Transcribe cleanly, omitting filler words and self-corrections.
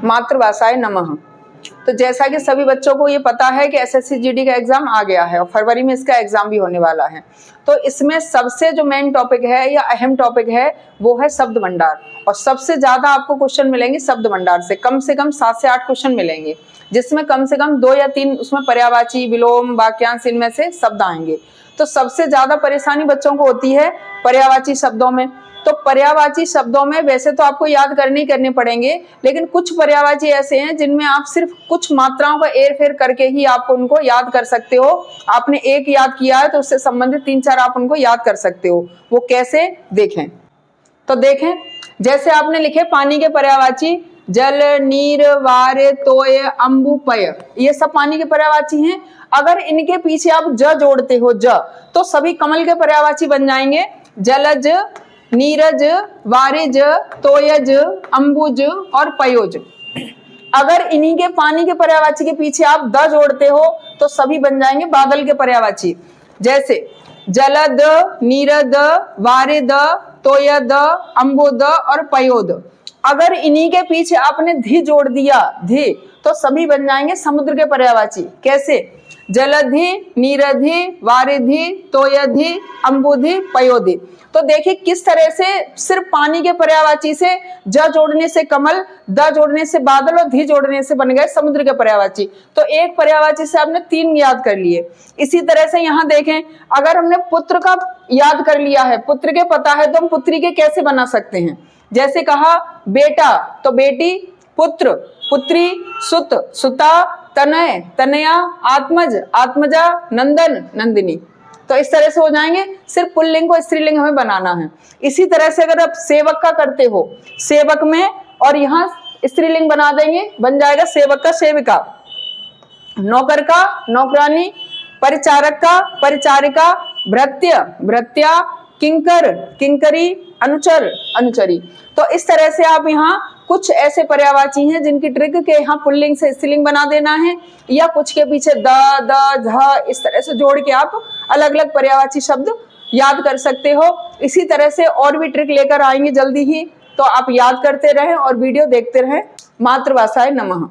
मातृभाषाय नमः। तो जैसा कि सभी बच्चों को ये पता है कि एसएससी जीडी का एग्जाम आ गया है और फरवरी में इसका एग्जाम भी होने वाला है, तो इसमें सबसे जो मेन टॉपिक है या अहम टॉपिक है वो है शब्द भंडार। और सबसे ज्यादा आपको क्वेश्चन मिलेंगे शब्द भंडार से कम 7 से 8 क्वेश्चन मिलेंगे, जिसमें कम से कम 2 या 3 उसमें पर्यायवाची, विलोम, वाक्यांश इनमें से शब्द आएंगे। तो सबसे ज्यादा परेशानी बच्चों को होती है पर्यायवाची शब्दों में। तो पर्यायवाची शब्दों में वैसे तो आपको याद करने पड़ेंगे, लेकिन कुछ पर्यायवाची ऐसे हैं जिनमें आप सिर्फ कुछ मात्राओं का हेर फेर करके ही आप उनको याद कर सकते हो। आपने एक याद किया है तो उससे संबंधित 3-4 आप उनको याद कर सकते हो। वो कैसे, देखें। तो देखें, जैसे आपने लिखे पानी के पर्यायवाची जल, नीर, वार, तोय, अम्बु, पय, ये सब पानी के पर्यायवाची हैं। अगर इनके पीछे आप ज जोड़ते हो ज, तो सभी कमल के पर्यायवाची बन जाएंगे। जलज, नीरज, वारिज, तोयज, अम्बुज और पयोज। अगर इन्हीं के पानी के पर्यायवाची के पीछे आप द जोड़ते हो तो सभी बन जाएंगे बादल के पर्यायवाची। जैसे जलद, नीरद, वारिद, तोयद, अम्बुद और पयोद। अगर इन्हीं के पीछे आपने धी जोड़ दिया, धी, तो सभी बन जाएंगे समुद्र के पर्यायवाची। कैसे? जलधि, नीरधि, वारिधि, तोयधि, अम्बुधि, पयोधि। तो देखिए किस तरह से सिर्फ पानी के पर्यायवाची से ज जोड़ने से कमल, द जोड़ने से बादल और धी जोड़ने से बन गए समुद्र के पर्यायवाची। तो एक पर्यायवाची से आपने 3 याद कर लिए। इसी तरह से यहाँ देखें, अगर हमने पुत्र का याद कर लिया है, पुत्र के पता है, तो हम पुत्री के कैसे बना सकते हैं? जैसे कहा बेटा तो बेटी, पुत्र, पुत्री, सुत, सुता, तनय, तनया, आत्मज, आत्मजा, नंदन, नंदिनी। तो इस तरह से हो जाएंगे। सिर्फ पुल्लिंग को स्त्रीलिंग हमें बनाना है। इसी तरह से अगर आप सेवक का करते हो, सेवक में और यहाँ स्त्रीलिंग बना देंगे, बन जाएगा सेवक का सेविका, नौकर का नौकरानी, परिचारक का परिचारिका, भृत्य भृत्या, किंकर किंकरी, अनुचर अनुचरी। तो इस तरह से आप यहाँ कुछ ऐसे पर्यायवाची हैं जिनकी ट्रिक के यहाँ पुल्लिंग से स्त्रीलिंग बना देना है, या कुछ के पीछे द, ध इस तरह से जोड़ के आप अलग अलग पर्यायवाची शब्द याद कर सकते हो। इसी तरह से और भी ट्रिक लेकर आएंगे जल्दी ही, तो आप याद करते रहें और वीडियो देखते रहें। मातृभाषाय नमः।